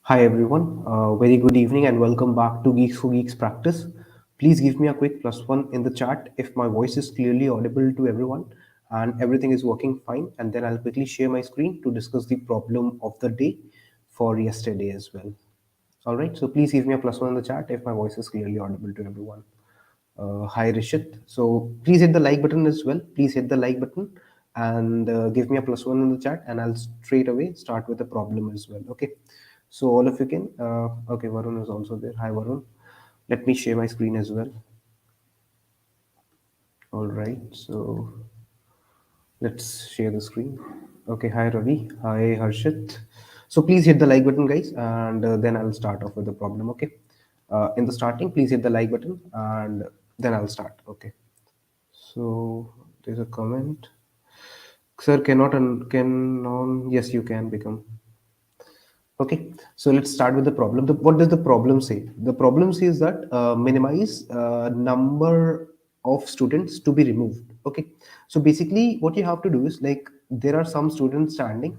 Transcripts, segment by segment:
Hi everyone, very good evening and welcome back to Geeks for Geeks practice. Please give me a quick +1 in the chat if my voice is clearly audible to everyone and everything is working fine, and then I'll quickly share my screen to discuss the problem of the day for yesterday as well. All right, so please give me a +1 in the chat if my voice is clearly audible to everyone. Hi Rishit. So please hit the like button as well. Please hit the like button and give me a +1 in the chat, and I'll straight away start with the problem as well. Okay. So all of you can. Okay, Varun is also there. Hi Varun. Let me share my screen as well. All right. So let's share the screen. Okay. Hi Ravi. Hi Harshit. So please hit the like button, guys, and then I'll start off with the problem. Okay. In the starting, please hit the like button, and then I'll start. Okay. So there's a comment. Sir, cannot and can on. Yes, you can become. Okay, so let's start with the problem. What does the problem say? The problem says that minimize number of students to be removed. Okay, so basically what you have to do is like there are some students standing.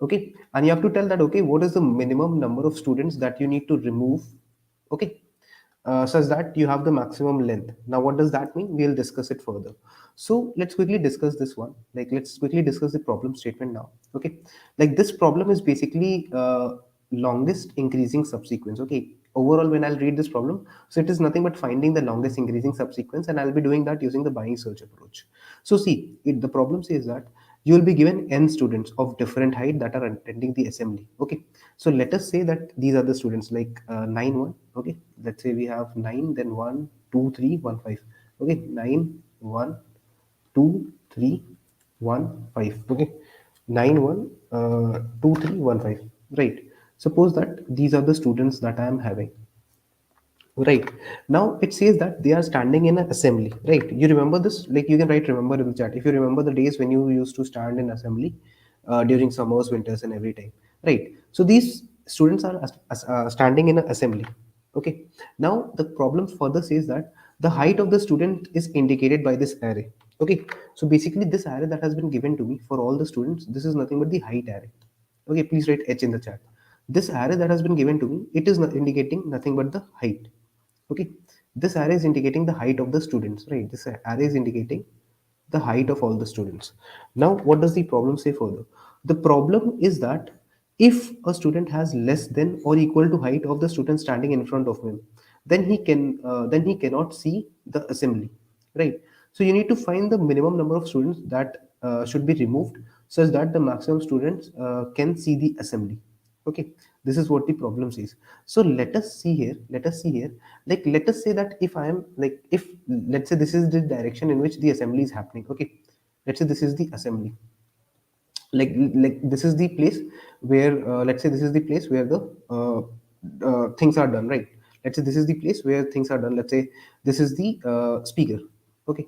Okay, and you have to tell that okay, what is the minimum number of students that you need to remove? Okay, such that you have the maximum length. Now, what does that mean? We'll discuss it further. So let's quickly discuss this one. Like, let's quickly discuss the problem statement now. Okay, like this problem is basically longest increasing subsequence. Okay, overall, when I'll read this problem, so it is nothing but finding the longest increasing subsequence, and I'll be doing that using the binary search approach. So see, the problem says that you will be given n students of different height that are attending the assembly. Okay, so let us say that these are the students like 9 1. Okay, let's say we have 9, then 1 2 3 1 5. Okay, 9 1 2 3 1 5. Okay, 9 1 2 3 1 5. Right, suppose that these are the students that I am having. Right. Now it says that they are standing in an assembly. Right. You remember this? Like you can write remember in the chat. If you remember the days when you used to stand in assembly during summers, winters, and every time. Right. So these students are standing in an assembly. Okay. Now the problem further says that the height of the student is indicated by this array. Okay. So basically this array that has been given to me for all the students, this is nothing but the height array. Okay. Please write H in the chat. This array that has been given to me, it is indicating nothing but the height. Okay, this array is indicating the height of the students, right? This array is indicating the height of all the students. Now what does the problem say further? The problem is that if a student has less than or equal to height of the student standing in front of him, then he cannot see the assembly, right? So you need to find the minimum number of students that should be removed such that the maximum students can see the assembly. Okay, this is what the problem says. So let us see here, like let us say that if I am like if let's say this is the direction in which the assembly is happening. Okay, let's say this is the assembly, like this is the place where let's say this is the place where the things are done, right? Let's say this is the place where things are done. Let's say this is the speaker. Okay,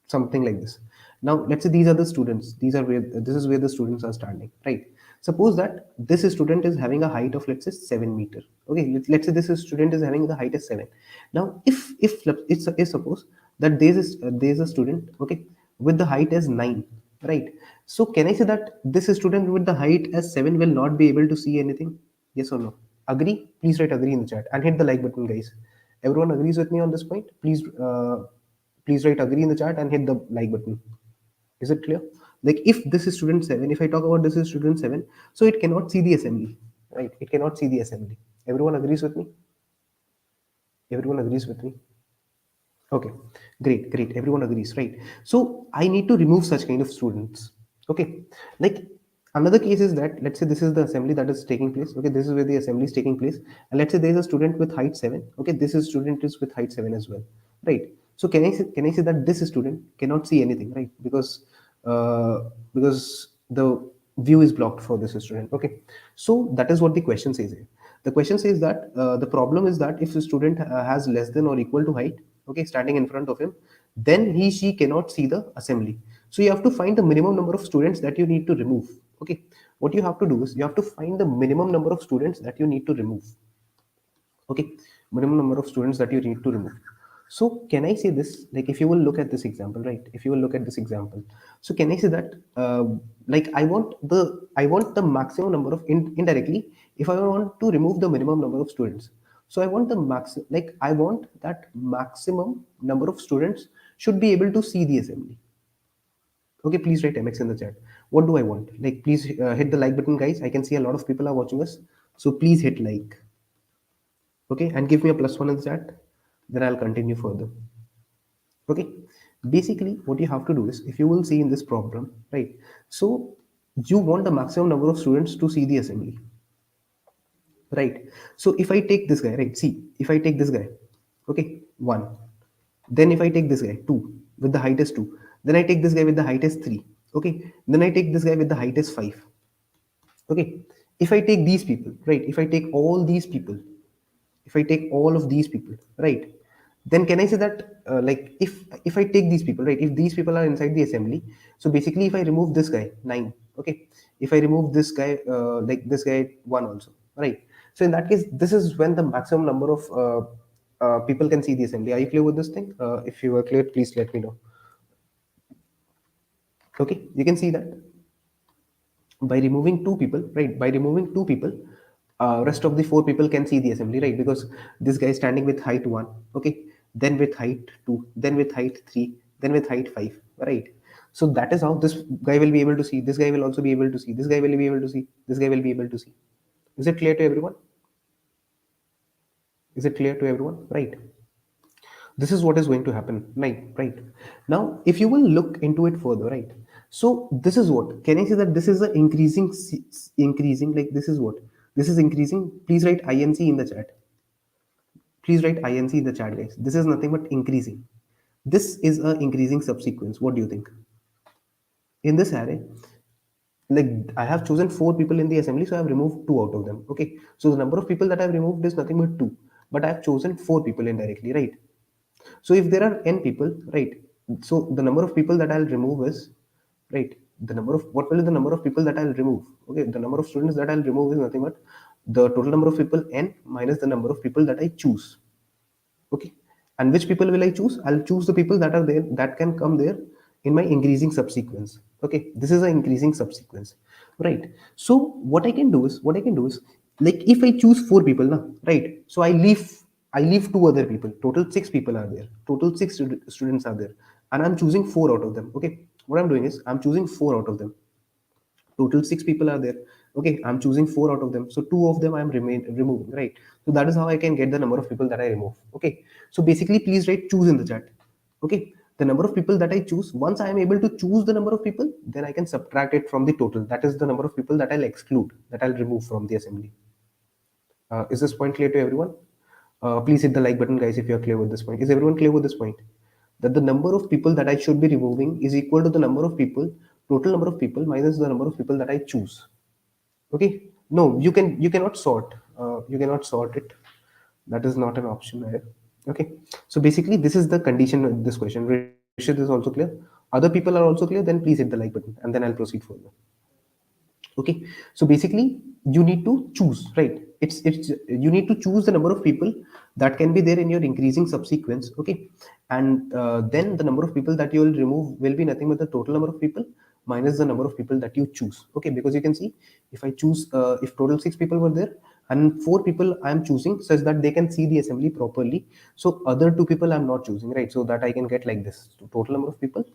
something like this. Now let's say these are the students, these are where this is where the students are standing, right? Suppose that this student is having a height of let's say 7 meter. Okay, let's say this student is having the height is 7. Now if suppose that there's a student, okay, with the height as 9, right? So can I say that this student with the height as 7 will not be able to see anything? Yes or no? Agree? Please write agree in the chat and hit the like button, guys. Everyone agrees with me on this point? Please write agree in the chat and hit the like button. Is it clear? Like if this is student 7, if I talk about this is student 7, so it cannot see the assembly, right? It cannot see the assembly. Everyone agrees with me? Everyone agrees with me? Okay, great, great. Everyone agrees, right? So I need to remove such kind of students. Okay, like another case is that let's say this is the assembly that is taking place. Okay, this is where the assembly is taking place, and let's say there is a student with height 7. Okay, this is student is with height 7 as well, right? So can I say that this student cannot see anything, right? Because the view is blocked for this student. Okay, so that is what the question says here. The question says that the problem is that if the student has less than or equal to height, okay, standing in front of him, then he she cannot see the assembly. So you have to find the minimum number of students that you need to remove. Okay, what you have to do is you have to find the minimum number of students that you need to remove. Okay, minimum number of students that you need to remove. So can I say this, like if you will look at this example, right? If you will look at this example, so can I say that like I want the maximum number of indirectly If I want to remove the minimum number of students, so I want the max, like I want that maximum number of students should be able to see the assembly. Okay, please write MX in the chat. What do I want? Like, please hit the like button, guys. I can see a lot of people are watching us, so please hit like. Okay, and give me a plus one in the chat. Then I'll continue further. Okay, basically, what you have to do is, if you will see in this problem, right? So you want the maximum number of students to see the assembly, right? So if I take this guy, right? See, if I take this guy, okay, one. Then if I take this guy, two, with the height is two. Then I take this guy with the height is three. Okay. Then I take this guy with the height is five. Okay. If I take these people, right? If I take all these people, if I take all of these people, right? Then can I say that like if I take these people, right? If these people are inside the assembly, so basically if I remove this guy, nine. Okay. If I remove this guy, like this guy, one also, right? So in that case, this is when the maximum number of people can see the assembly. Are you clear with this thing? If you are clear, please let me know. Okay, you can see that by removing two people, right? By removing two people, rest of the four people can see the assembly, right? Because this guy is standing with height one, okay, then with height two, then with height three, then with height five, right? So that is how this guy will be able to see. This guy will also be able to see. This guy will be able to see. This guy will be able to see. Is it clear to everyone? Is it clear to everyone? Right. This is what is going to happen, right now. If you will look into it further, right? So this is what, can I say that this is a increasing increasing, like this is what, this is increasing. Please write inc in the chat. Please write inc in the chat, guys. This is nothing but increasing. This is a increasing subsequence. What do you think? In this array, like I have chosen four people in the assembly, so I have removed two out of them. Okay, so the number of people that I've removed is nothing but two, but I have chosen four people indirectly, right? So if there are n people, right? So the number of people that I'll remove is, right? The number of, what will be the number of people that I'll remove? Okay, the number of students that I'll remove is nothing but the total number of people n minus the number of people that I choose. Okay, and which people will I choose? I'll choose the people that are there, that can come there in my increasing subsequence. Okay, this is an increasing subsequence, right? So what I can do is, like if I choose four people now, right? So I leave two other people. Total six people are there. Total six students are there, and I'm choosing four out of them. Okay, what I'm doing is I'm choosing four out of them. Total six people are there. Okay, I'm choosing four out of them, so two of them I'm removing, right? So that is how I can get the number of people that I remove. Okay, so basically please write choose in the chat. Okay, the number of people that I choose, once I am able to choose the number of people, then I can subtract it from the total. That is the number of people that I'll exclude, that I'll remove from the assembly. Is this point clear to everyone? Please hit the like button, guys, if you are clear with this point. Is everyone clear with this point? That the number of people that I should be removing is equal to the number of people, total number of people minus the number of people that I choose. Okay. No, you cannot sort. You cannot sort it. That is not an option here. Okay. So basically, this is the condition of this question. Rishit is also clear. Other people are also clear. Then please hit the like button, and then I'll proceed further. Okay, so basically you need to choose, right? It's you need to choose the number of people that can be there in your increasing subsequence. Okay, and then the number of people that you will remove will be nothing but the total number of people minus the number of people that you choose. Okay, because you can see, if I choose if total six people were there and four people I am choosing such that they can see the assembly properly, so other two people I'm not choosing, right? So that I can get like this. So total number of people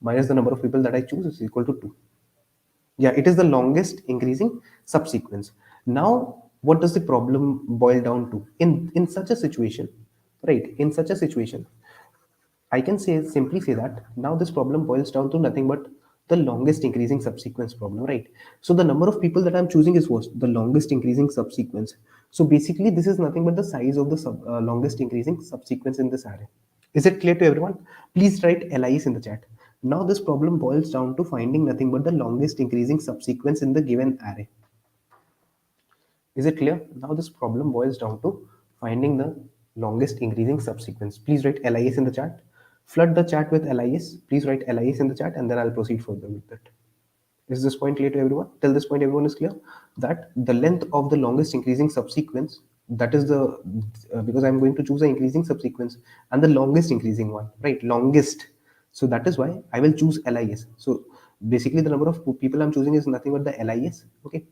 minus the number of people that I choose is equal to 2. Yeah, it is the longest increasing subsequence. Now, what does the problem boil down to? In such a situation, right? In such a situation, I can say simply say that now this problem boils down to nothing but the longest increasing subsequence problem, right? So the number of people that I'm choosing is what? The longest increasing subsequence. So basically, this is nothing but the size of the longest increasing subsequence in this array. Is it clear to everyone? Please write LIS in the chat. Now this problem boils down to finding nothing but the longest increasing subsequence in the given array. Is it clear? Now this problem boils down to finding the longest increasing subsequence. Please write LIS in the chat. Flood the chat with LIS. Please write LIS in the chat, and then I'll proceed further with it. Is this point clear to everyone? Till this point, everyone is clear that the length of the longest increasing subsequence, that is the, because I'm going to choose an increasing subsequence and the longest increasing one, right? Longest. So that is why I will choose LIS. So Basically, the number of people I'm choosing is nothing but the LIS. Okay,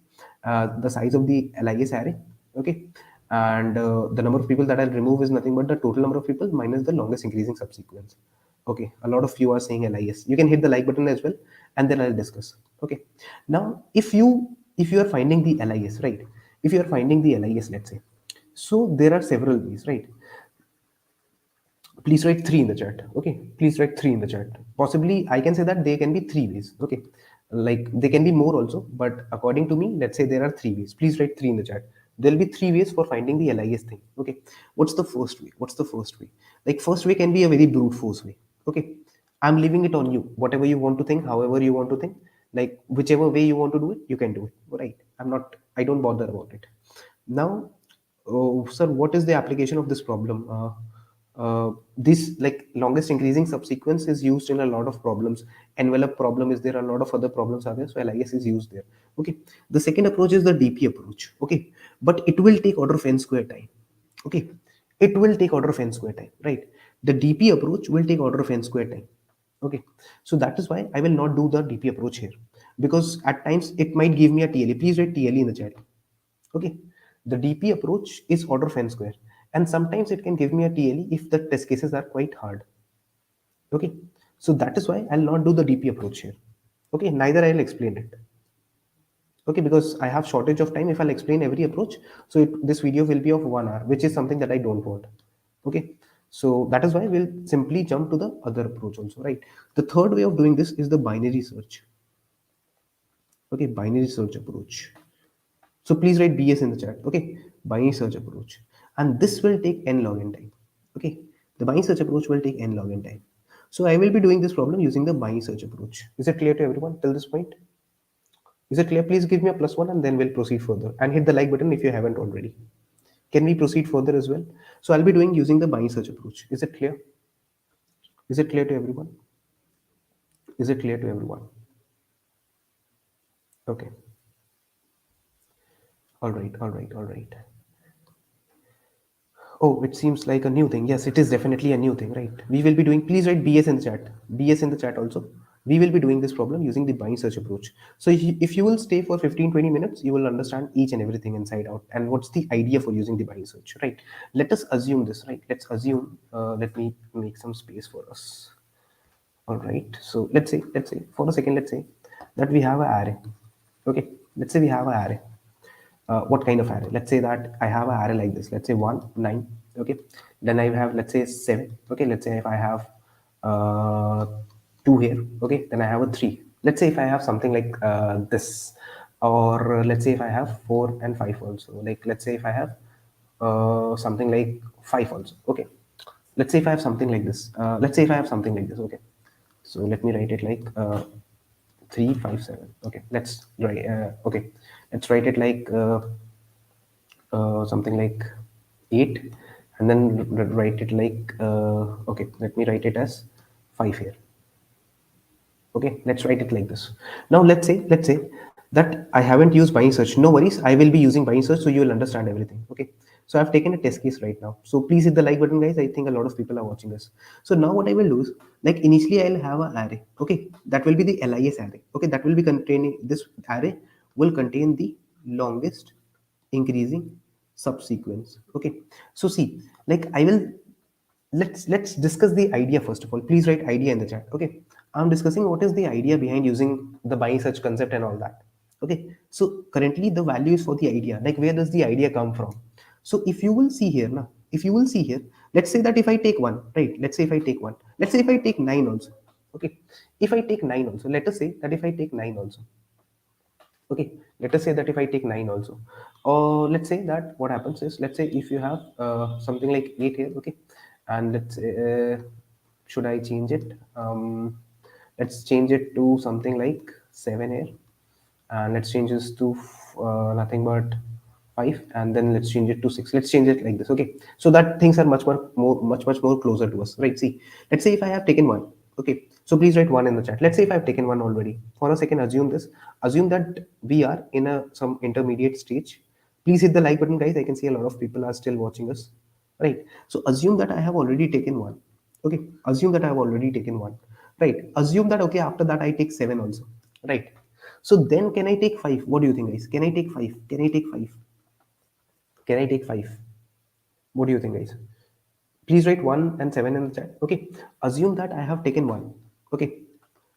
the size of the LIS array. Okay, and the number of people that I'll remove is nothing but the total number of people minus the longest increasing subsequence. Okay, a lot of you are saying LIS. You can hit the like button as well, and then I'll discuss. Okay, now if you are finding the LIS, right? If you are finding the LIS, let's say, so there are several ways, right? Please write three in the chat. Okay, please write three in the chat. Possibly I can say that there can be three ways. Okay, like they can be more also, but according to me, let's say there are three ways. Please write three in the chat. There'll be three ways for finding the LIS thing. Okay, what's the first way? What's the first way? Like, first way can be a very brute force way. Okay, I'm leaving it on you, whatever you want to think, however you want to think, like whichever way you want to do it, you can do it, right? I don't bother about it. Now, oh, sir, what is the application of this problem? This, like, longest increasing subsequence is used in a lot of problems. Envelope problem is there, a lot of other problems are there, so LIS is used there. Okay, the second approach is the DP approach. Okay, but it will take order of n square time. Okay, it will take order of n square time, right? The DP approach will take order of n square time. Okay, so that is why I will not do the DP approach here, because at times it might give me a TLE. Please write TLE in the chat. Okay, the DP approach is order of n square, and sometimes it can give me a TLE if the test cases are quite hard. Okay, so that is why I'll not do the DP approach here. Okay, neither I'll explain it. Okay, because I have shortage of time. If I'll explain every approach, so this video will be of 1 hour, which is something that I don't want. Okay, so that is why we'll simply jump to the other approach also, right? The third way of doing this is the binary search. Okay, binary search approach. So please write BS in the chat. Okay, binary search approach, and this will take n log n time. Okay, the binary search approach will take n log n time. So I will be doing this problem using the binary search approach. Is it clear to everyone till this point? Is it clear? Please give me a +1, and then we'll proceed further. And hit the like button if you haven't already. Can we proceed further as well? So I'll be doing using the binary search approach. Is it clear? Is it clear to everyone? Is it clear to everyone? Okay. All right. All right. All right. Oh, it seems like a new thing. Yes, it is definitely a new thing, right? We will be doing, please write BS in the chat. BS in the chat also. We will be doing this problem using the bind search approach. So if you will stay for 15-20 minutes, you will understand each and everything inside out. And what's the idea for using the bind search, right? Let us assume this, right? Let's assume, let me make some space for us. All right. So let's say for a second, let's say that we have an array. Okay. Let's say we have an array. What kind of array? Let's say that I have an array like this. Let's say 1, 9. Okay. Then I have, let's say, 7. Okay. Let's say if I have 2 here. Okay. Then I have a 3. Let's say if I have something like this, or let's say if I have 4 and 5 also. Like, let's say if I have something like 5 also. Okay. Let's say if I have something like this. Let's say if I have something like this. Okay. So let me write it like 357. Okay, let's write. Okay, let's write it like something like 8, and then write it like okay. Let me write it as 5 here. Okay, let's write it like this. Now let's say that I haven't used buying search. No worries, I will be using buying search, so you will understand everything. Okay, so I've taken a test case right now. So please hit the like button, guys. I think a lot of people are watching us. So now what I will do is, like, initially I'll have an array. Okay, that will be the LIS array. Okay, that will be containing, this array will contain the longest increasing subsequence. Okay, so see, like, I will, let's discuss the idea first of all. Please write idea in the chat. Okay, I'm discussing what is the idea behind using the buying search concept and all that. Okay, so currently the value is for the idea, like where does the idea come from. So if you will see here now, if you will see here, let's say that if I take one, right? Let's say if I take one, let's say if I take 9 also. Okay, if I take 9 also, let us say that if I take 9 also. Okay, let us say that if I take 9 also, or let's say that what happens is, let's say if you have something like 8 here. Okay, and let's say, should I change it? Let's change it to something like 7 here, and let's change this to nothing but 5, and then let's change it to 6. Let's change it like this. Okay, so that things are much more closer to us, right? See, let's say if I have taken 1. Okay, so please write 1 in the chat. Let's say if I've taken 1 already. For a second, assume this. Assume that we are in a some intermediate stage. Please hit the like button, guys. I can see a lot of people are still watching us, right? So assume that I have already taken 1. Okay, assume that I have already taken 1. right? Assume that okay, after that I take 7 also, right? So then can I take 5? What do you think, guys? Can I take 5? Can I take 5? Can I take 5? What do you think, guys? Please write 1 and 7 in the chat. Okay. Assume that I have taken 1. Okay.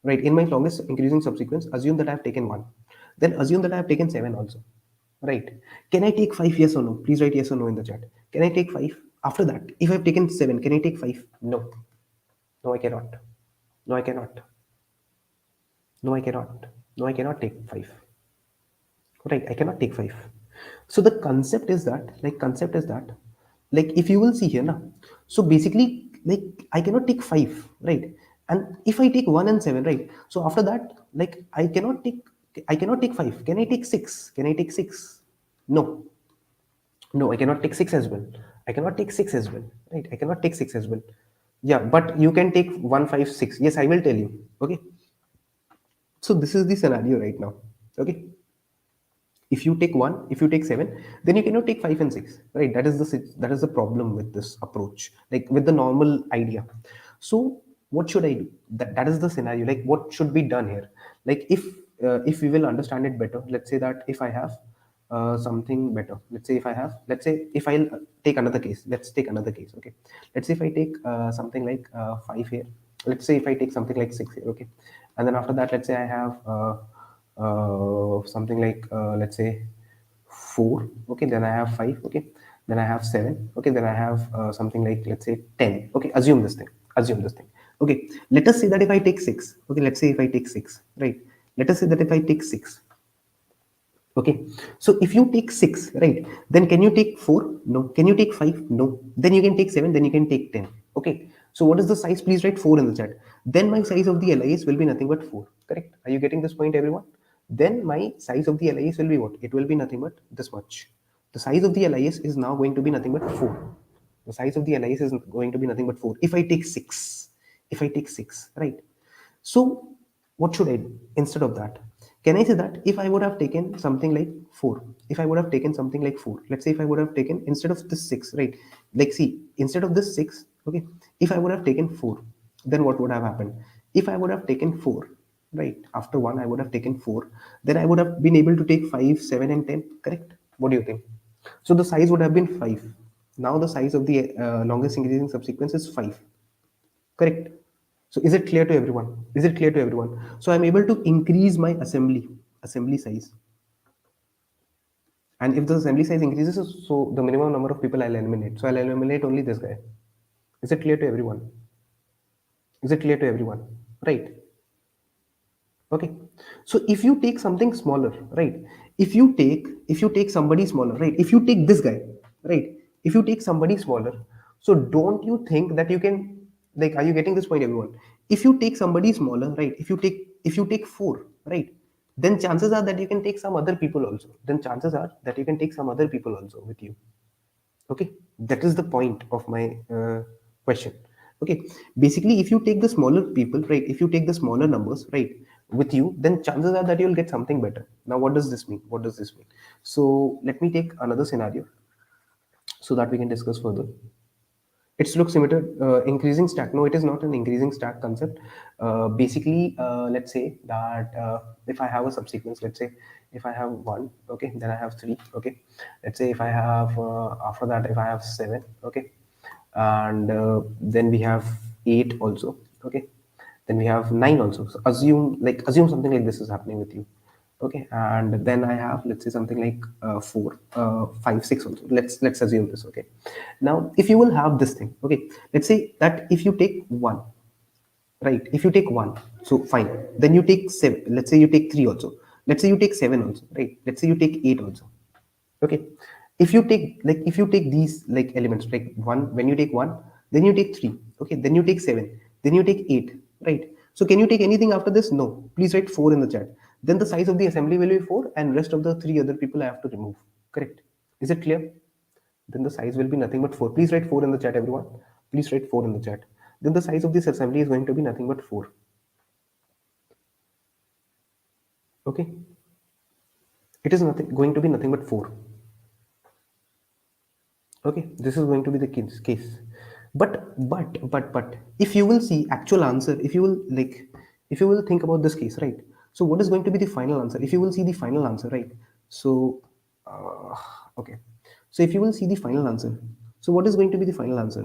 Right. In my longest increasing subsequence, assume that I have taken 1. Then assume that I have taken 7 also. Right. Can I take 5? Yes or no? Please write yes or no in the chat. Can I take 5? After that, if I've taken 7, can I take 5? No. No, I cannot. No, I cannot. No, I cannot. No, I cannot take 5. Right, I cannot take 5. So the concept is that, like if you will see here now, so basically, like I cannot take 5, right? And if I take 1 and 7, right? So after that, like I cannot take 5. Can I take 6? Can I take 6? No. No, I cannot take 6 as well. I cannot take 6 as well. Right? I cannot take 6 as well. Yeah, but you can take 1, 5, 6. Yes, I will tell you. Okay. So this is the scenario right now. Okay. If you take 1, if you take 7, then you cannot take 5 and 6, right? That is the problem with this approach, like with the normal idea. So what should I do? That is the scenario, like what should be done here? Like if we will understand it better, let's say that if I have something better, let's say if I'll take another case, let's take another case. Okay, let's say if I take something like 5 here, let's say if I take something like 6 here. Okay, and then after that, let's say I have something like let's say 4. Okay, then I have 5. Okay, then I have 7. Okay, then I have something like let's say 10. Okay, assume this thing. Okay, let us say that if I take 6. Okay, let's say if I take 6, right? Let us say that if I take 6. Okay, so if you take 6, right, then can you take 4? No. Can you take 5? No. Then you can take 7, then you can take 10. Okay, so what is the size? Please write 4 in the chat. Then my size of the LIS will be nothing but 4. Correct? Are you getting this point, everyone? Then my size of the LIS will be what? It will be nothing but this much. The size of the LIS is now going to be nothing but 4. The size of the LIS is going to be nothing but 4. If I take 6, if I take 6, right? So, what should I do instead of that? Can I say that if I would have taken something like 4, if I would have taken something like 4, let's say if I would have taken instead of this 6, right? Like, see, instead of this 6, okay, if I would have taken 4, then what would have happened? If I would have taken 4, right, after 1, I would have taken 4, then I would have been able to take 5, 7, and 10, correct? What do you think? So, the size would have been 5. Now, the size of the longest increasing subsequence is 5. Correct. So is it clear to everyone? Is it clear to everyone? So I'm able to increase my assembly size. And if the assembly size increases, so the minimum number of people I'll eliminate. So I'll eliminate only this guy. Is it clear to everyone? Is it clear to everyone? Right. Okay. So if you take something smaller, right? If you take somebody smaller, right? If you take this guy, right? If you take somebody smaller, so don't you think that you can, like, are you getting this point, everyone? If you take somebody smaller, right? If you take 4, right? Then chances are that you can take some other people also. Then chances are that you can take some other people also with you. Okay, that is the point of my question. Okay, basically, if you take the smaller people, right? If you take the smaller numbers, right, with you, then chances are that you'll get something better. Now, what does this mean? What does this mean? So let me take another scenario so that we can discuss further. It looks similar. Increasing stack. No, it is not an increasing stack concept. Basically, let's say that if I have a subsequence, let's say if I have 1, okay, then I have 3, okay. Let's say if I have after that, if I have 7, okay, and then we have 8 also, okay. Then we have 9 also. So assume something like this is happening with you. Okay, and then I have, let's say, something like 4, 5, 6 also. Let's assume this. Okay, now if you will have this thing, okay, let's say that if you take 1, right, if you take 1, so fine, then you take 7, let's say you take 3 also, let's say you take 7 also, right, let's say you take 8 also. Okay, if you take these like elements, like 1, when you take 1, then you take 3, okay, then you take 7, then you take 8, right? So can you take anything after this? No. Please write 4 in the chat. Then the size of the assembly will be 4, and rest of the 3 other people I have to remove. Correct? Is it clear? Then the size will be nothing but 4. Please write 4 in the chat, everyone. Please write 4 in the chat. Then the size of this assembly is going to be nothing but 4. Okay, it is nothing going to be nothing but 4. Okay, this is going to be the case. But if you will see actual answer, if you will like, if you will think about this case, right? So what is going to be the final answer? If you will see the final answer, right? So uh, okay, so if you will see the final answer, so what is going to be the final answer?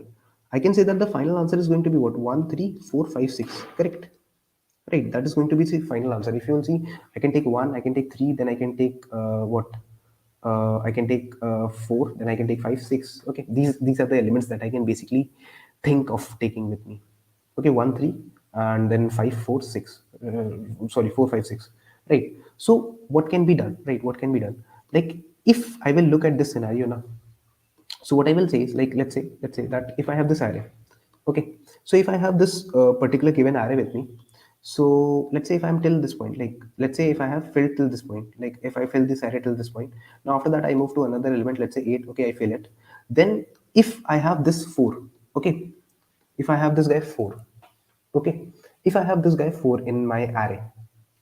I can say that the final answer is going to be what? 1 3 4 5 6, correct? Right, that is going to be the final answer. If you will see, I can take 1, I can take 3, then I can take what? I can take 4, then I can take 5, 6. Okay, these are the elements that I can basically think of taking with me. Okay, 1, 3, and then 5, 4, 6. Sorry, 4, 5, 6. Right. So what can be done? Right, what can be done? Like if I will look at this scenario now, so what I will say is, like, let's say that if I have this array, okay, so if I have this particular given array with me, so let's say if I'm till this point, like let's say if I have filled till this point, like if I fill this array till this point, now after that I move to another element, let's say 8, okay, I fill it. Then if I have this 4, okay, if I have this guy 4, okay, if I have this guy 4 in my array,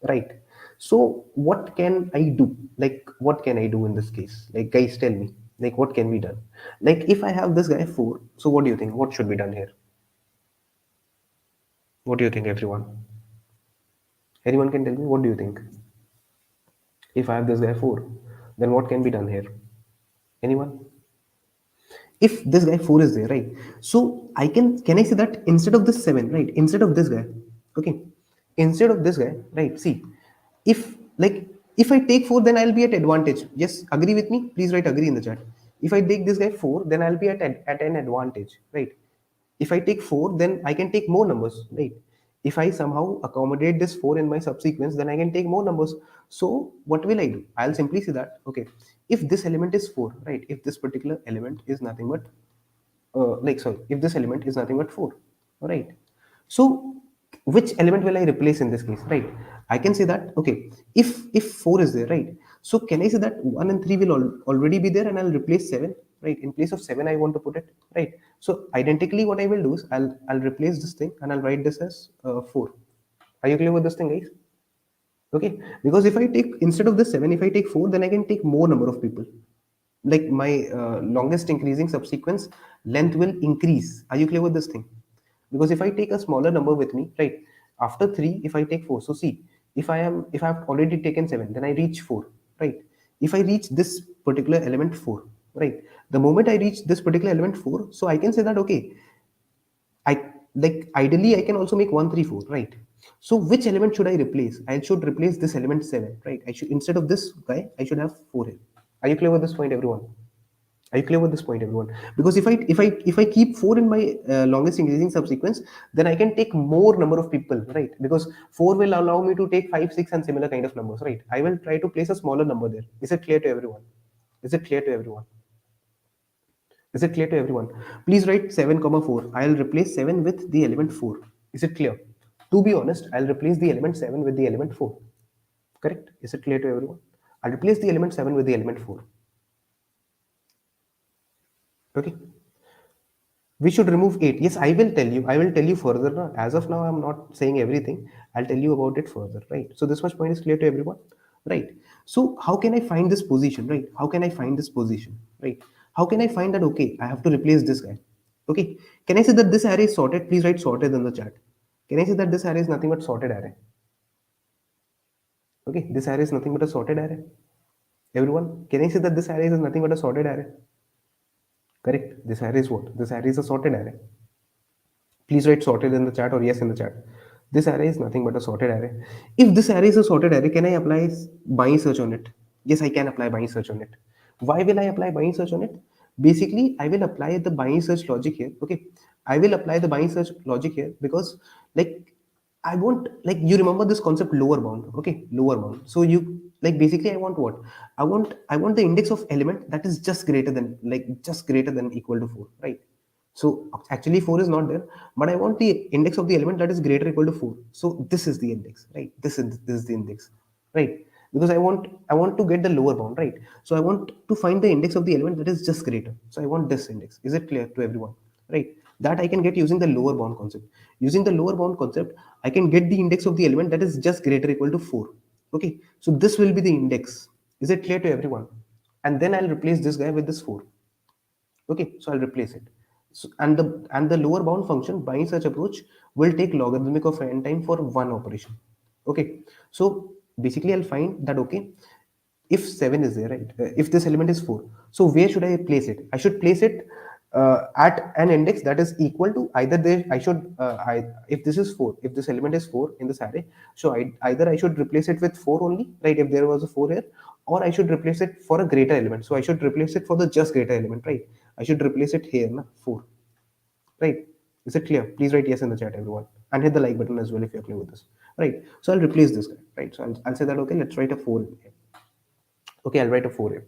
right? So what can I do? Like what can I do in this case? Like guys, tell me, like what can be done? Like if I have this guy 4, so what do you think, what should be done here? What do you think, everyone? Anyone can tell me, what do you think? If I have this guy 4, then what can be done here? Anyone? If this guy 4 is there, right? So can I say that instead of this 7, right, instead of this guy, okay, instead of this guy, right, see, if like if I take 4, then I'll be at advantage. Yes, agree with me, please write agree in the chat. If I take this guy 4, then I'll be at an advantage, right? If I take 4, then I can take more numbers, right? If I somehow accommodate this 4 in my subsequence, then I can take more numbers. So what will I do? I'll simply say that, okay, if this element is 4, right, if this particular element is nothing but like sorry, if this element is nothing but 4, right? So which element will I replace in this case, right? I can say that, okay, if 4 is there, right? So can I say that 1 and 3 will already be there, and I'll replace 7, right? In place of 7 I want to put it, right? So identically what I will do is I'll replace this thing and I'll write this as 4. Are you clear with this thing, guys? Okay, because if I take, instead of the 7, if I take 4, then I can take more number of people. Like my longest increasing subsequence length will increase. Are you clear with this thing? Because if I take a smaller number with me, right, after 3, if I take 4, so see, if I've already taken 7, then I reach 4, right? If I reach this particular element 4, right, the moment I reach this particular element 4, so I can say that, okay, I, like ideally I can also make 134, right? So which element should I replace? I should replace this element 7, right? I should, instead of this guy, I should have 4 here. Are you clear with this point, everyone? Are you clear with this point, everyone? Because if I keep 4 in my longest increasing subsequence, then I can take more number of people, right? Because 4 will allow me to take 5, 6, and similar kind of numbers, right? I will try to place a smaller number there. Is it clear to everyone? Is it clear to everyone? Is it clear to everyone? Please write 7 comma 4. I'll replace 7 with the element 4. Is it clear? To be honest, I'll replace the element 7 with the element 4. Correct? Is it clear to everyone? I'll replace the element 7 with the element 4. Okay. We should remove 8. Yes, I will tell you. I will tell you further. Na. As of now, I'm not saying everything. I'll tell you about it further. Right. So this much point is clear to everyone. Right. So how can I find this position? Right. How can I find this position? Right. How can I find that? Okay, I have to replace this guy. Okay. Can I say that this array is sorted? Please write sorted in the chat. Can I say that this array is nothing but sorted array? Okay. This array is nothing but a sorted array. Everyone, can I say that this array is nothing but a sorted array? Correct. This array is what? This array is a sorted array. Please write sorted in the chat or yes in the chat. This array is nothing but a sorted array. If this array is a sorted array, can I apply binary search on it? Yes, I can apply binary search on it. Why will I apply binary search on it? Basically, I will apply the binary search logic here. Okay, I will apply the binary search logic here because, like, I want, like, you remember this concept lower bound. Okay, lower bound. So you, like, basically I want what? I want the index of element that is just greater than, like, just greater than equal to 4, right? So actually 4 is not there, but I want the index of the element that is greater or equal to 4. So this is the index, right? This is the index, right? Because I want to get the lower bound, right? So I want to find the index of the element that is just greater. So I want this index. Is it clear to everyone? Right? That I can get using the lower bound concept. Using the lower bound concept, I can get the index of the element that is just greater or equal to 4. Okay, so this will be the index. Is it clear to everyone? And then I'll replace this guy with this 4. Okay, so I'll replace it. So, and the lower bound function by such approach will take logarithmic of n time for one operation. Okay, so basically I'll find that, okay, if 7 is there, right, if this element is 4, so where should I place it? I should place it at an index that is equal to either there. I should if this is 4, if this element is 4 in this array, so either I should replace it with 4 only, right, if there was a 4 here, or I should replace it for a greater element. So I should replace it for the just greater element, right? I should replace it here, na, 4, right? Is it clear? Please write yes in the chat, everyone, and hit the like button as well if you're clear with this, right? So I'll replace this guy, right? So I'll say that, okay, let's write a 4 in here. Okay, I'll write a 4 here.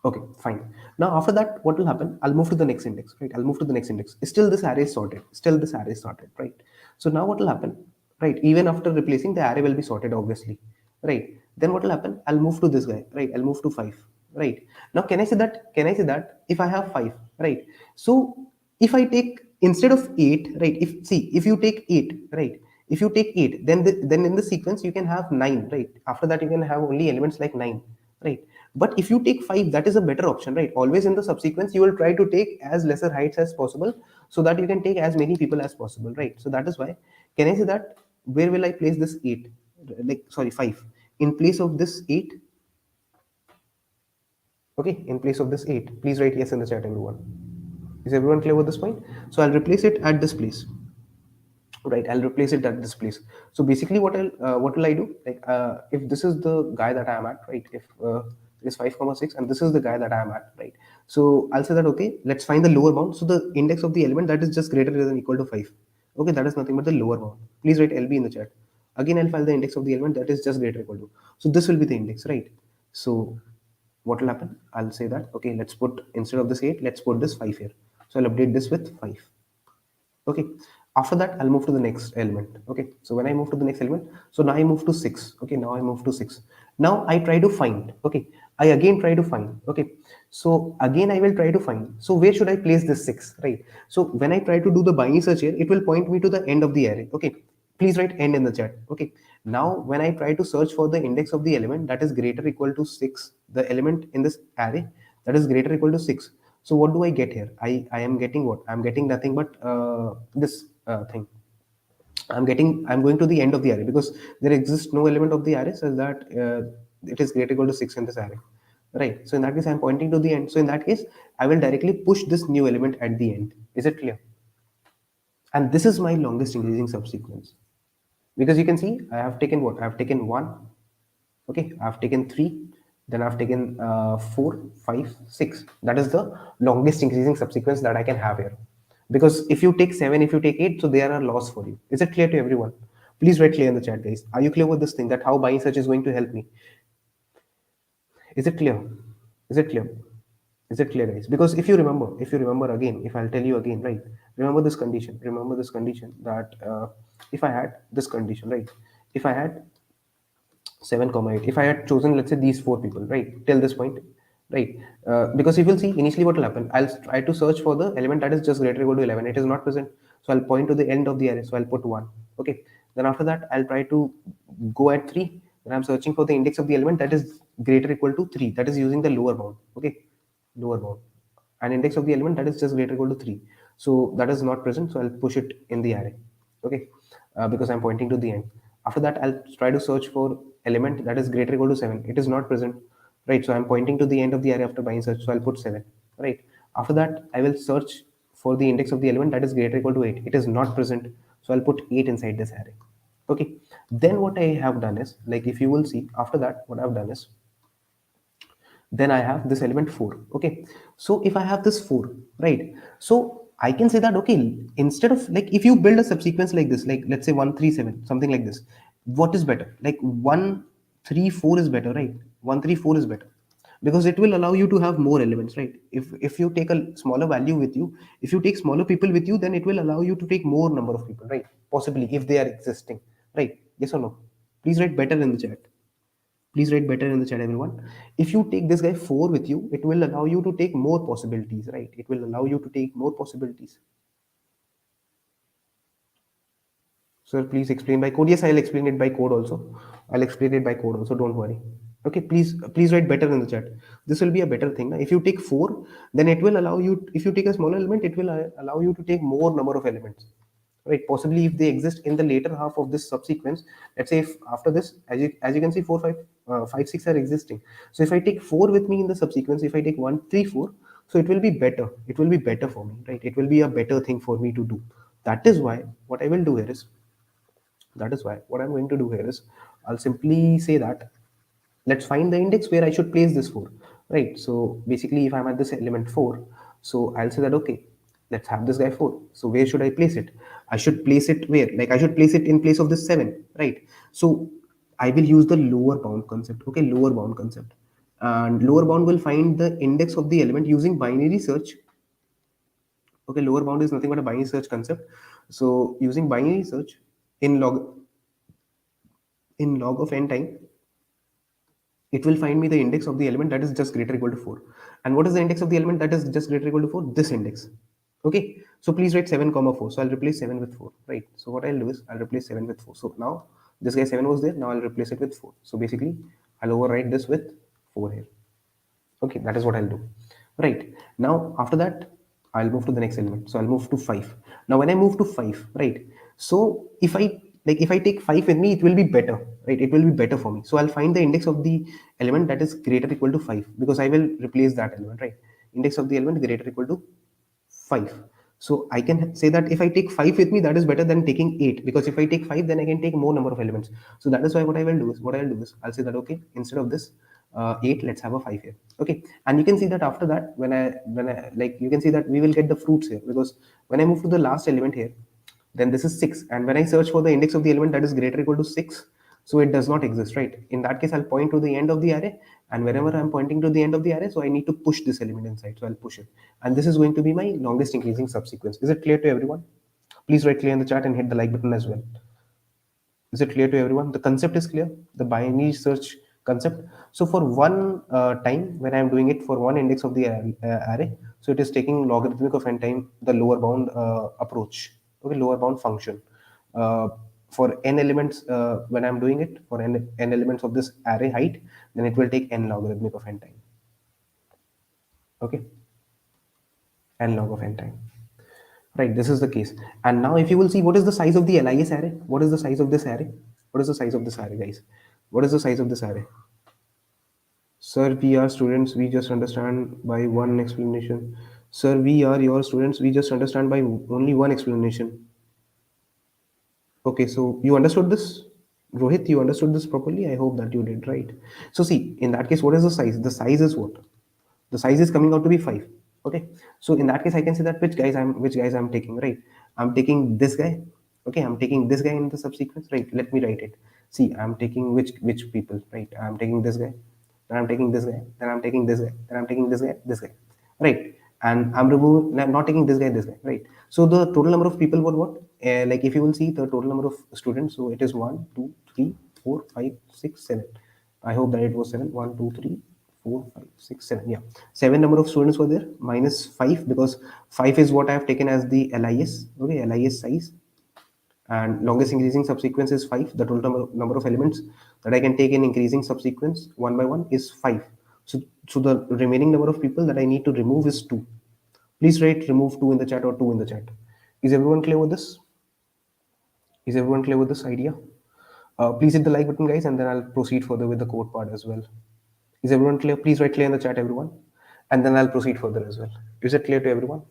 Okay, fine. Now after that, what will happen? I'll move to the next index, right? I'll move to the next index. Still this array is sorted. Still this array is sorted, right? So now what will happen? Right, even after replacing, the array will be sorted, obviously, right? Then what will happen? I'll move to this guy, right? I'll move to 5, right? Now can I say that? Can I say that if I have 5, right? So if I take instead of 8, right? If you take 8, right? If you take 8, then in the sequence you can have 9, right? After that you can have only elements like 9, right? But if you take 5, that is a better option, right? Always in the subsequence you will try to take as lesser heights as possible, so that you can take as many people as possible, right? So that is why, can I say that, where will I place this 8, like, sorry, 5, in place of this 8? Okay, in place of this 8, please write yes in the chat, everyone. Is everyone clear with this point? So I'll replace it at this place, right? I'll replace it at this place. So basically what will I do, like, if this is the guy that I am at, right, if it is 5 comma 6 and this is the guy that I am at, right? So I'll say that, okay, let's find the lower bound. So the index of the element that is just greater than equal to 5, okay, that is nothing but the lower bound. Please write LB in the chat. Again, I'll find the index of the element that is just greater equal to, so this will be the index, right? So what will happen? I'll say that, okay, let's put, instead of this 8, let's put this 5 here. So I'll update this with 5. Okay, after that I'll move to the next element. Okay, so when I move to the next element, so now I move to 6. Okay, now I move to 6. Now I try to find, okay, I again try to find, okay, so again I will try to find, so where should I place this 6, right? So when I try to do the binary search here, it will point me to the end of the array. Okay, please write end in the chat. Okay, now when I try to search for the index of the element that is greater equal to 6, the element in this array that is greater equal to 6, so what do I get here? I am getting what? I'm getting nothing but this thing. I'm going to the end of the array because there exists no element of the array such that it is greater equal to 6 in this array. Right. So in that case, I'm pointing to the end. So in that case, I will directly push this new element at the end. Is it clear? And this is my longest increasing subsequence. Because you can see I have taken what? I have taken 1, okay, I've taken 3, then I've taken 4, 5, 6. That is the longest increasing subsequence that I can have here. Because if you take 7, if you take 8, so there are laws for you. Is it clear to everyone? Please write clear in the chat, guys. Are you clear with this thing, that how buying search is going to help me? Is it clear? Is it clear? Is it clear, guys? Because if you remember again, if I'll tell you again, right, remember this condition that if I had this condition, right, if I had 7 comma 8, if I had chosen, let's say, these 4 people, right, till this point, right, because if you'll see initially what will happen, I'll try to search for the element that is just greater or equal to 11. It is not present, so I'll point to the end of the array, so I'll put 1. Okay, then after that I'll try to go at 3, then I'm searching for the index of the element that is greater or equal to 3, that is using the lower bound. Okay, lower bound, an index of the element that is just greater or equal to 3, so that is not present, so I'll push it in the array. Okay, because I'm pointing to the end. After that I'll try to search for element that is greater or equal to 7. It is not present, right? So I'm pointing to the end of the array after buying search, so I'll put 7, right? After that I will search for the index of the element that is greater or equal to 8. It is not present, so I'll put 8 inside this array. Okay, then what I have done is, like, if you will see, after that what I've done is, then I have this element 4. Okay, so if I have this 4, right, so I can say that, okay, instead of, like, if you build a subsequence like this, like, let's say 137, something like this, what is better? Like 134 is better, right? 134 is better because it will allow you to have more elements, right? If you take a smaller value with you, if you take smaller people with you, then it will allow you to take more number of people, right? Possibly, if they are existing, right? Yes or no? Please write better in the chat. Please write better in the chat, everyone. If you take this guy 4 with you, it will allow you to take more possibilities, right? It will allow you to take more possibilities. Sir, please explain by code. Yes, I'll explain it by code also. I'll explain it by code also. Don't worry. Okay, please write better in the chat. This will be a better thing. If you take 4, then it will allow you, if you take a smaller element, it will allow you to take more number of elements, right? Possibly if they exist in the later half of this subsequence. Let's say if after this, as you can see, 4 5 5 6 are existing. So if I take 4 with me in the subsequence, if I take 1 3 4, so it will be better, it will be better for me, right? It will be a better thing for me to do. That is why what I will do here is, that is why what I'm going to do here is, I'll simply say that let's find the index where I should place this 4, right? So basically if I'm at this element 4, so I'll say that okay, let's have this guy 4. So where should I place it? I should place it where? Like I should place it in place of this 7, right? So I will use the lower bound concept. Okay, lower bound concept. And lower bound will find the index of the element using binary search. Okay, lower bound is nothing but a binary search concept. So using binary search in log of n time, it will find me the index of the element that is just greater equal to 4. And what is the index of the element that is just greater equal to 4? This index. Okay, so please write 7 comma 4. So I'll replace 7 with 4, right? So what I'll do is I'll replace 7 with 4. So now this guy 7 was there, now I'll replace it with 4. So basically I'll overwrite this with 4 here. Okay, that is what I'll do. Right, now after that I'll move to the next element. So I'll move to 5. Now when I move to 5, right, so if I take 5 with me, it will be better, right? It will be better for me. So I'll find the index of the element that is greater equal to 5, because I will replace that element, right? Index of the element greater equal to 5. So I can say that if I take 5 with me, that is better than taking 8, because if I take 5, then I can take more number of elements. So that is why what I'll do is I'll say that okay, instead of this 8, let's have a 5 here. Okay, and you can see that after that, when I like, you can see that we will get the fruits here, because when I move to the last element here, then this is 6, and when I search for the index of the element that is greater equal to 6, so it does not exist, right? In that case, I'll point to the end of the array, and wherever I'm pointing to the end of the array, so I need to push this element inside, so I'll push it, and this is going to be my longest increasing subsequence. Is it clear to everyone? Please write clear in the chat and hit the like button as well. Is it clear to everyone? The concept is clear, the binary search concept. So for one time, when I'm doing it for one index of the array, so it is taking logarithmic of n time the lower bound approach. Okay, lower bound function. uh, for n elements, when I'm doing it for n elements of this array height, then it will take n logarithmic of n time. Okay, n log of n time. Right, this is the case. And now if you will see, what is the size of the LIS array? What is the size of this array? What is the size of this array, guys? What is the size of this array? Sir, we are students, we just understand by one explanation. Sir, we are your students, we just understand by only one explanation. Okay, so you understood this? Rohit, you understood this properly? I hope that you did, right? So see, in that case, what is the size? The size is what? The size is coming out to be 5. Okay, so in that case, I can say that which guys I'm taking, right? I'm taking this guy. Okay, I'm taking this guy in the subsequence, right? Let me write it. See, I'm taking which people, right? I'm taking this guy, then I'm taking this guy, then I'm taking this guy, then I'm taking this guy, right? And I'm removing, I'm not taking this guy, right? So the total number of people were what? Like if you will see the total number of students, so it is 1 2 3 4 5 6 7. I hope that it was 7. 1 2 3 4 5 6 7. Yeah, 7 number of students were there, minus 5, because 5 is what I have taken as the LIS. Okay, LIS size, and longest increasing subsequence is 5. The total number of elements that I can take in increasing subsequence one by one is 5. So the remaining number of people that I need to remove is 2. Please write remove 2 in the chat, or 2 in the chat. Is everyone clear with this? Is everyone clear with this idea? Please hit the like button, guys, and then I'll proceed further with the code part as well. Is everyone clear? Please write clear in the chat, everyone, and then I'll proceed further as well. Is it clear to everyone?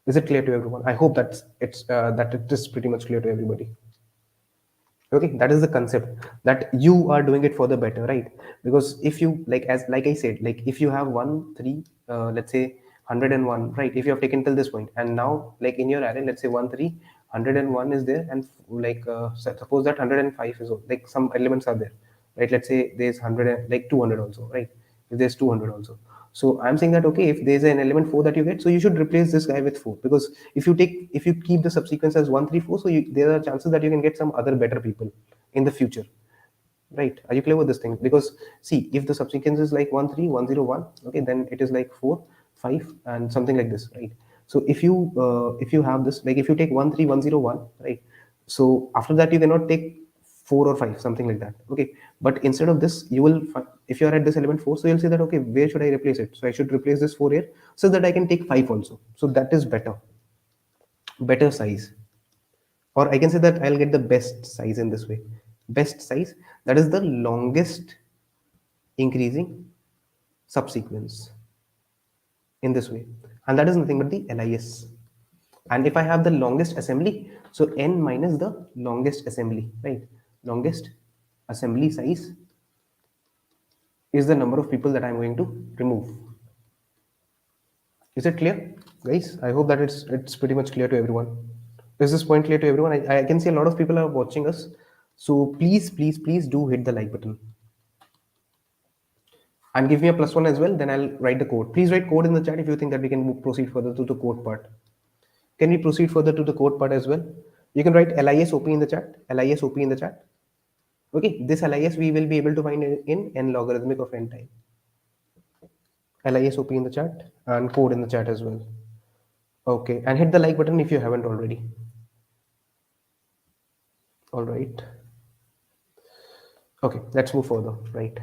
Is it clear to everyone? I hope that it is pretty much clear to everybody. Okay, that is the concept, that you are doing it for the better, right? Because if you, like I said, like if you have 1 3, let's say 101, right? If you have taken till this point, and now like in your array, let's say 1 3 101 is there, and suppose that 105 is like some elements are there, right? Let's say there's 100 like 200 also, right? If there's 200 also, so I'm saying that okay, if there's an element 4 that you get, so you should replace this guy with 4, because if you keep the subsequence as 1 3 4, so there are chances that you can get some other better people in the future, right? Are you clear with this thing? Because see, if the subsequence is like 1 3 1 0 1, okay, then it is like 4 5 and something like this, right? So if you have this, like if you take 1 3 1 0 1, right? So after that you cannot take 4 or 5, something like that. Okay, but instead of this, you will If you are at this element 4, so you'll say that, okay, where should I replace it? So I should replace this 4 here so that I can take 5 also. So that is better size. Or I can say that I'll get the best size in this way. Best size, that is the longest increasing subsequence in this way. And that is nothing but the LIS. And if I have the longest assembly, so n minus the longest assembly, right? Longest assembly size is the number of people that I'm going to remove. Is it clear, guys? I hope that it's pretty much clear to everyone. Is this point clear to everyone? I can see a lot of people are watching us. So please do hit the like button. And give me a +1 as well, then I'll write the code. Please write code in the chat if you think that we can proceed further to the code part. Can we proceed further to the code part as well? You can write LISOP in the chat. LISOP in the chat. Okay, this LIS we will be able to find in n logarithmic of n time. LISOP in the chat and code in the chat as well. Okay, and hit the like button if you haven't already. All right. Okay, let's move further. Right.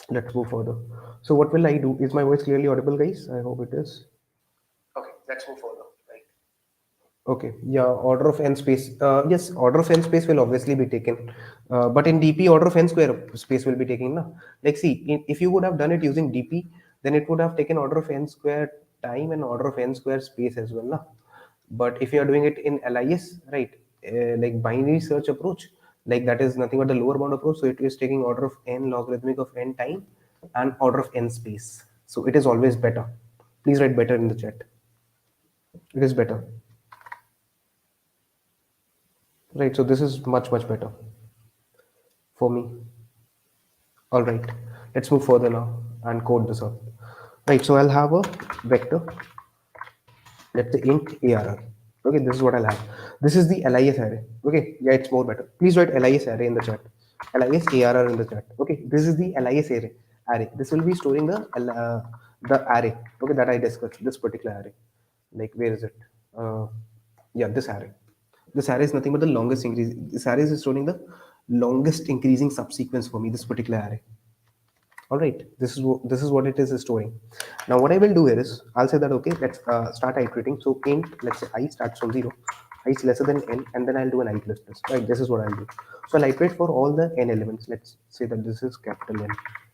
Let's move further. So what will I do? Is my voice clearly audible, guys? I hope it is. Okay, let's move further. Right. Okay, yeah, order of n space. Yes, order of n space will obviously be taken, but in DP, order of n square space will be taken. Na? Like, see, if you would have done it using DP, then it would have taken order of n square time and order of n square space as well. Na? But if you are doing it in LIS, right, like binary search approach, like that is nothing but the lower bound approach. So it is taking order of n logarithmic of n time and order of n space. So it is always better. Please write better in the chat. It is better. Right, so this is much better for me. All right, let's move further now and code this up. Right, so I'll have a vector, let's say int ARR. Okay, this is what I'll have. This is the LIS array. Okay, yeah, it's more better. Please write LIS array in the chat. LIS ARR in the chat. Okay, this is the LIS array. This will be storing the array. Okay, that I discussed. This particular array. Like, where is it? Yeah, this array. This array is nothing but the longest increase. This array is storing the longest increasing subsequence for me. This particular array. All right, this is what it is storing. Now what I will do here is I'll say that, okay, let's start iterating. So int, let's say I starts from 0, I is lesser than n, and then I'll do an I plus plus. Right, this is what I'll do. So I'll iterate for all the n elements. Let's say that this is capital N.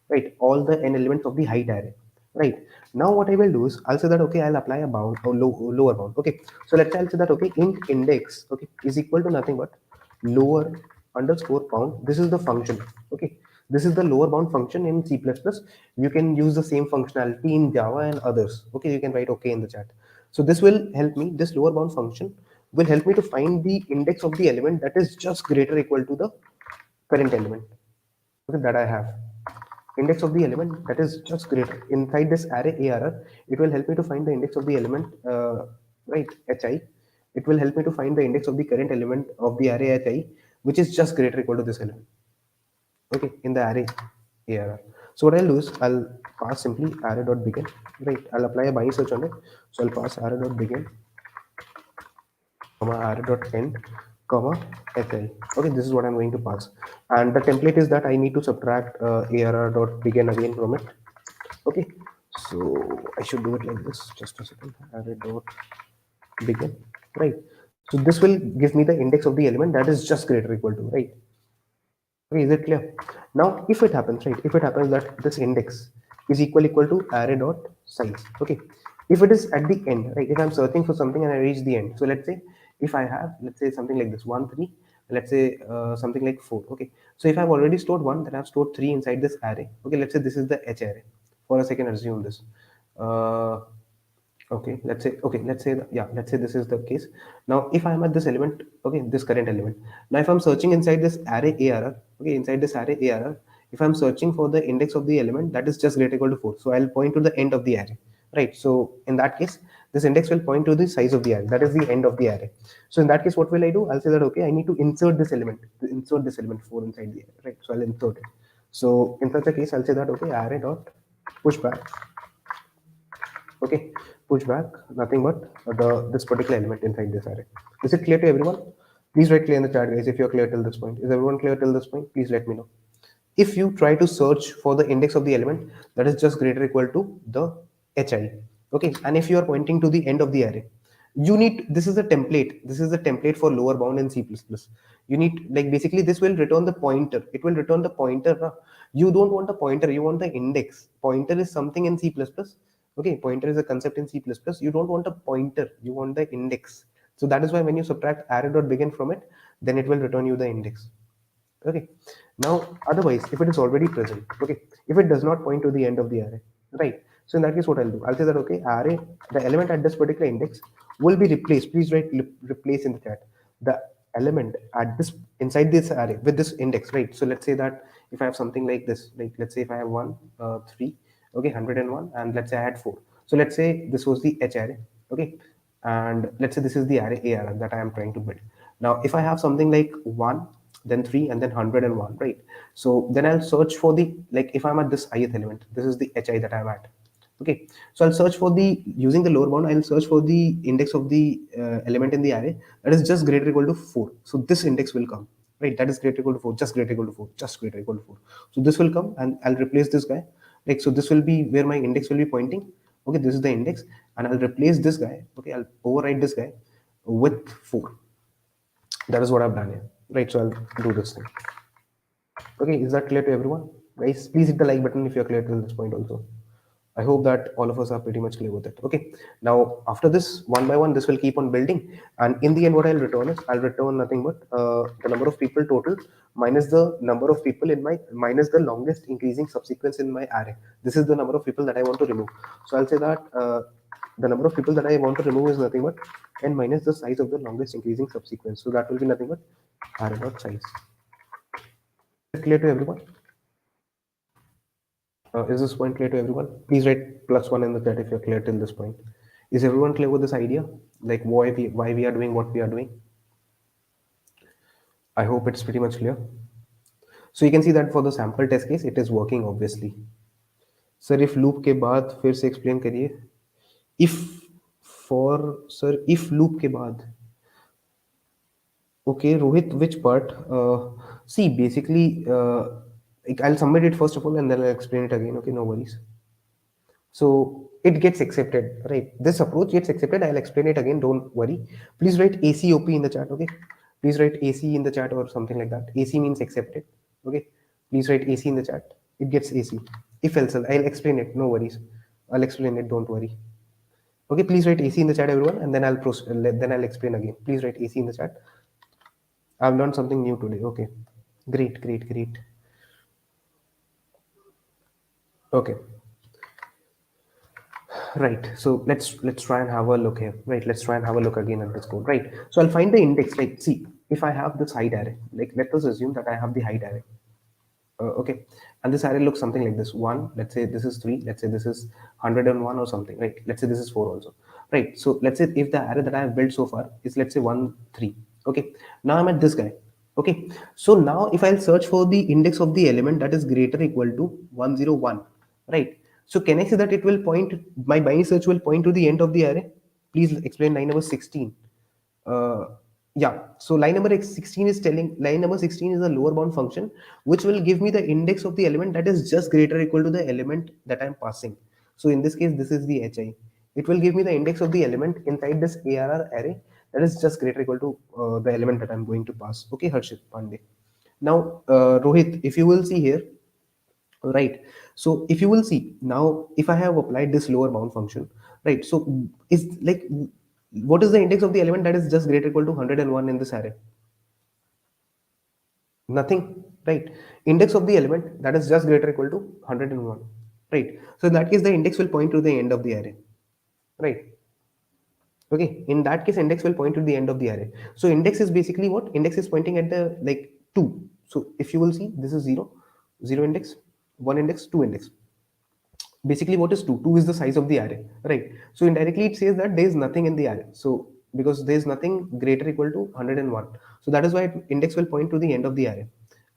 Right, all the n elements of the height array. Right, now what I will do is I'll say that, okay, I'll apply a bound or lower bound. Okay, so let's say I'll say that, okay, int index, okay, is equal to nothing but lower underscore bound. This is the function. Okay, this is the lower bound function in C++. You can use the same functionality in Java and others. Okay, you can write okay in the chat. So this will help me, this lower bound function will help me to find the index of the element that is just greater or equal to the current element, okay, that I have. Index of the element that is just greater. Inside this array ARR, it will help me to find the index of the element, right, HI. It will help me to find the index of the current element of the array HI, which is just greater or equal to this element. Okay, in the array ARR. So what I'll do is I'll pass simply array.begin. Right, I'll apply a binary search on it. So I'll pass array.begin, comma array.end, comma hi. Okay, this is what I'm going to pass. And the template is that I need to subtract arr.begin again from it. Okay, so I should do it like this. Just a second. Array.begin. Right. So this will give me the index of the element that is just greater or equal to, right? Okay, is it clear? Now, if it happens, right, if it happens that this index is equal to array dot size, okay, if it is at the end, right, if I'm searching for something and I reach the end, so let's say if I have, let's say something like this 1 3, let's say something like 4, okay, so if I've already stored 1, then I've stored 3 inside this array. Okay, let's say this is the H array. For a second, assume this. Okay, let's say that, yeah, let's say this is the case. Now if I am at this element, okay, this current element, now if I'm searching inside this array ARR, okay, inside this array ARR, if I'm searching for the index of the element that is just greater equal to 4, so I'll point to the end of the array, right? So in that case, this index will point to the size of the array, that is the end of the array. So in that case, what will I do? I'll say that, okay, I need to insert this element, 4 inside the array, right? So I'll insert it. So in such a case, I'll say that, okay, array dot push back, okay, push back nothing but this particular element inside this array. Is it clear to everyone? Please write clear in the chat, guys, if you're clear till this point. Is everyone clear till this point? Please let me know. if you try to search for the index of the element that is just greater equal to the hi. Okay, and if you are pointing to the end of the array, you need, this is the template for lower bound in C++. You need, like, basically this will return the pointer, it will return the pointer, huh? You don't want a pointer, you want the index. Pointer is something in C++. Okay, pointer is a concept in C++. You don't want a pointer, you want the index. So that is why when you subtract array.begin from it, then it will return you the index. Okay, now otherwise if it is already present, okay, if it does not point to the end of the array, right, so in that case what I'll do, I'll say that, okay, array, the element at this particular index will be replaced, please write replace in the chat, the element at this, inside this array with this index, right? So let's say that if I have something like this, like let's say if I have 1 3, okay, 101, and let's say I had 4, so let's say this was the h array, okay, and let's say this is the array AR that I am trying to build. Now, if I have something like 1, then 3, and then 101, right? So then I'll search for the, like, if I'm at this ith element, this is the hi that I'm at. Okay, so I'll search for the, using the lower bound, I'll search for the index of the element in the array that is just greater equal to 4. So this index will come, right? That is greater equal to 4, just greater equal to 4, just greater equal to 4. So this will come, and I'll replace this guy. Like, so this will be where my index will be pointing. Okay, this is the index, and I'll replace this guy. Okay, I'll override this guy with 4. That is what I've done here, right? So I'll do this thing. Okay, is that clear to everyone? Guys, please hit the like button if you're clear till this point also. I hope that all of us are pretty much clear with it. Okay, now after this, one by one, this will keep on building. And in the end, what I'll return is, I'll return nothing but the number of people total minus the number of people in my, minus the longest increasing subsequence in my array. This is the number of people that I want to remove. So I'll say that the number of people that I want to remove is nothing but n minus the size of the longest increasing subsequence. So that will be nothing but array dot size. Clear to everyone? Is this point clear to everyone? Please write +1 in the chat if you're clear till this point. Is everyone clear with this idea? Like why we are doing what we are doing? I hope it's pretty much clear. So you can see that for the sample test case, it is working obviously. Sir, if loop के बाद फिर से explain करिए. If for sir, if loop के बाद. Okay, Rohit, which part? See, basically, I'll submit it first of all, and then I'll explain it again. Okay, no worries. So it gets accepted, right? This approach gets accepted. I'll explain it again. Don't worry. Please write ACOP in the chat. Okay. Please write AC in the chat or something like that. AC means accepted. Okay. Please write AC in the chat. It gets AC. If else, I'll explain it. No worries. I'll explain it. Don't worry. Okay. Please write AC in the chat, everyone, and then then I'll explain again. Please write AC in the chat. I've learned something new today. Okay. Great. Great. Great. Okay. Right, so let's try and have a look here, right? Let's try and have a look again at this code, right? So I'll find the index, like, see, if I have this height array, like, let us assume that I have the height array. Okay, and this array looks something like this. 1, let's say this is 3, let's say this is 101 or something, right? Let's say this is 4 also, right? So let's say if the array that I have built so far is, let's say, 1 3. Okay, now I'm at this guy. Okay, so now if I'll search for the index of the element that is greater equal to 101, right? So can I say that it will point, my binary search will point to the end of the array? Please explain line number 16. uh, yeah, so line number 16 is telling, line number 16 is a lower bound function which will give me the index of the element that is just greater or equal to the element that I'm passing. So in this case, this is the hi. It will give me the index of the element inside this arr array that is just greater or equal to the element that I'm going to pass. Okay, Harshit Pandey. Now, Rohit, if you will see here, right, so if you will see now, if I have applied this lower bound function, right, so is like, what is the index of the element that is just greater equal to 101 in this array? Nothing, right? Index of the element that is just greater equal to 101, right? So in that case, the index will point to the end of the array, right? Okay, in that case, index will point to the end of the array. So index is basically what? Index is pointing at the, like, 2. So if you will see, this is 0, 0 index, 1 index, 2 index. Basically, what is 2? 2 is the size of the array, right? So indirectly it says that there is nothing in the array. So because there is nothing greater equal to 101, so that is why index will point to the end of the array.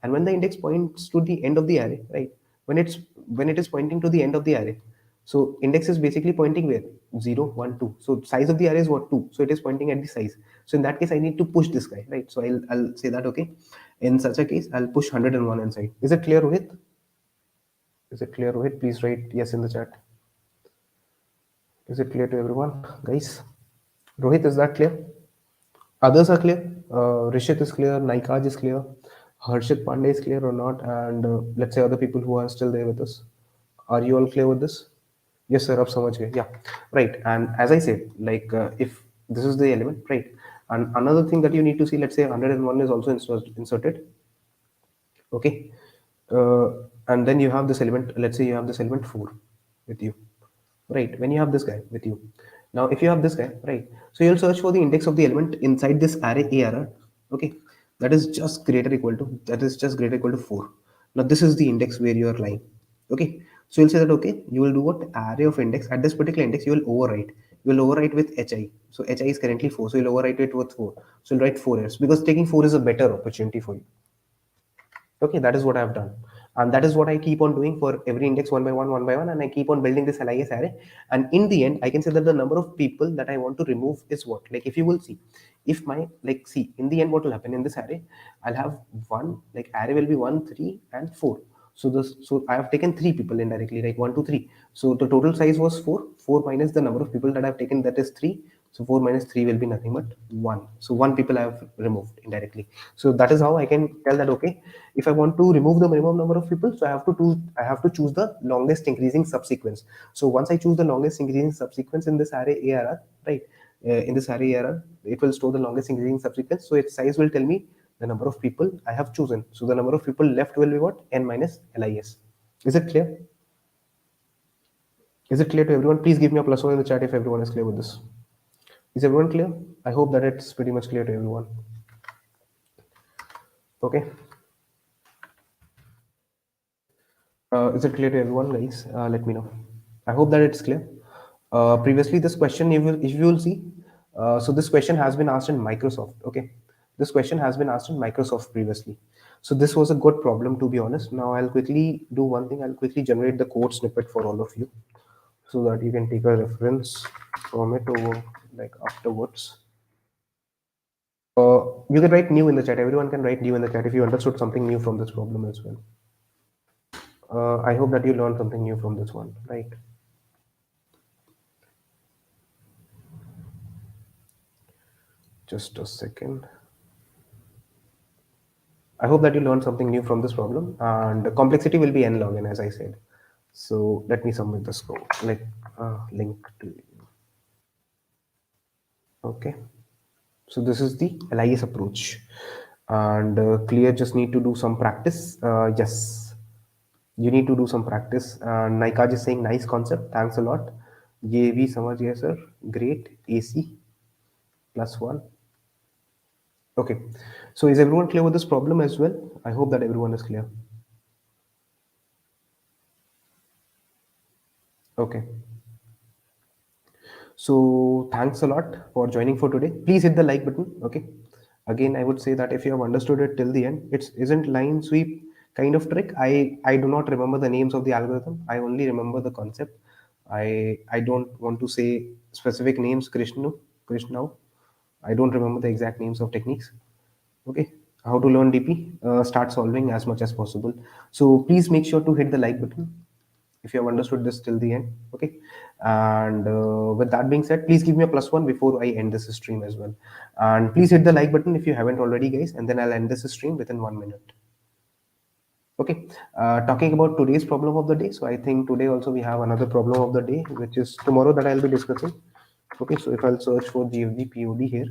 And when the index points to the end of the array, right, when it is pointing to the end of the array, so index is basically pointing where? 0 1 2. So size of the array is what? 2. So it is pointing at the size. So in that case, I need to push this guy, right? So I'll say that, okay, In such a case, I'll push 101 inside. Is it clear, Rohit? Is it clear, Rohit? Please write yes in the chat. Is it clear to everyone, guys? Rohit, is that clear? Others are clear. Rishit is clear. Naikaj is clear. Harshit Pandey is clear or not? And let's say other people who are still there with us. Are you all clear with this? Yes, sir. Ab samajh gaye. Yeah, right. And as I said, like if this is the element, right? And another thing that you need to see, let's say 101 is also inserted. Okay, uh, and then you have this element. Let's say you have this element 4 with you, right? When you have this guy with you, now if you have this guy, right, so you'll search for the index of the element inside this array ARR. Okay, that is just greater equal to, that is just greater equal to 4. Now this is the index where you are lying. Okay, so you'll say that, okay, you will do what, array of index at this particular index, you will overwrite, with hi. So hi is currently 4, so you'll overwrite it with 4. So you'll write 4s because taking 4 is a better opportunity for you. Okay, that is what I've done. And that is what I keep on doing for every index one by one, and I keep on building this LIS array. And in the end, I can say that the number of people that I want to remove is what? Like if you will see, if my, like, see, in the end, what will happen in this array, I'll have one, like array will be 1, 3, and 4. So this, so I have taken 3 people indirectly, like 1, 2, 3. So the total size was 4. 4 minus the number of people that I've taken, that is 3. So 4 minus 3 will be nothing but 1. So 1 people I have removed indirectly. So that is how I can tell that, okay, if I want to remove the minimum number of people, so I have to choose the longest increasing subsequence. So once I choose the longest increasing subsequence in this array ARR, right? In this array ARR, it will store the longest increasing subsequence. So its size will tell me the number of people I have chosen. So the number of people left will be what? N minus LIS. Is it clear? Is it clear to everyone? Please give me a plus one in the chat if everyone is clear with this. Is everyone clear? I hope that it's pretty much clear to everyone. Okay. Is it clear to everyone, guys? Let me know. I hope that it's clear. Previously, this question, if you will see, so this question has been asked in Microsoft. Okay, this question has been asked in Microsoft previously. So this was a good problem, to be honest. Now I'll quickly do one thing. I'll quickly generate the code snippet for all of you, so that you can take a reference from it over, like, afterwards. You can write new in the chat. Everyone can write new in the chat if you understood something new from this problem as well. I hope that you learned something new from this one, right? Just a second. I hope that you learned something new from this problem, and the complexity will be n log n, as I said. So let me submit this code, like link to you. Okay. So this is the LIS approach, and clear just need to do some practice. Yes, you need to do some practice. Naikaj is saying nice concept. Thanks a lot. ये भी समझ गया sir. Great. AC +1. Okay. So is everyone clear with this problem as well? I hope that everyone is clear. Okay. So thanks a lot for joining for today. Please hit the like button. Okay. Again, I would say that if you have understood it till the end, it isn't line sweep kind of trick. I do not remember the names of the algorithm. I only remember the concept. I don't want to say specific names. Krishna. I don't remember the exact names of techniques. Okay, how to learn DP? Start solving as much as possible. So please make sure to hit the like button if you have understood this till the end. Okay, and with that being said, please give me a +1 before I end this stream as well. And please hit the like button if you haven't already, guys, and then I'll end this stream within 1 minute. Okay, talking about today's problem of the day. So I think today also we have another problem of the day, which is tomorrow, that I'll be discussing. Okay, so if I'll search for GFG POD here,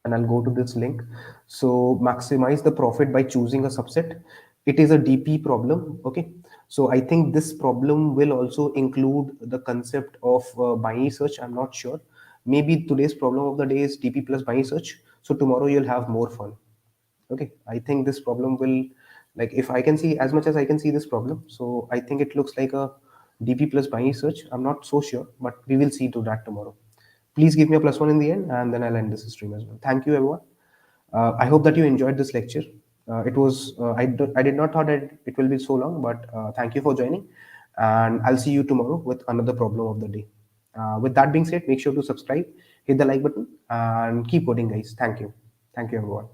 and I'll go to this link. So maximize the profit by choosing a subset. It is a DP problem. Okay. So I think this problem will also include the concept of binary search. I'm not sure. Maybe today's problem of the day is DP plus binary search. So tomorrow you'll have more fun. Okay. I think this problem will, like, if I can see, as much as I can see this problem, so I think it looks like a DP plus binary search. I'm not so sure, but we will see to that tomorrow. Please give me a +1 in the end, and then I'll end this stream as well. Thank you, everyone. I hope that you enjoyed this lecture. I did not thought that it will be so long, but thank you for joining, and I'll see you tomorrow with another problem of the day. With that being said, make sure to subscribe, hit the like button, and keep coding, guys. Thank you. Thank you, everyone.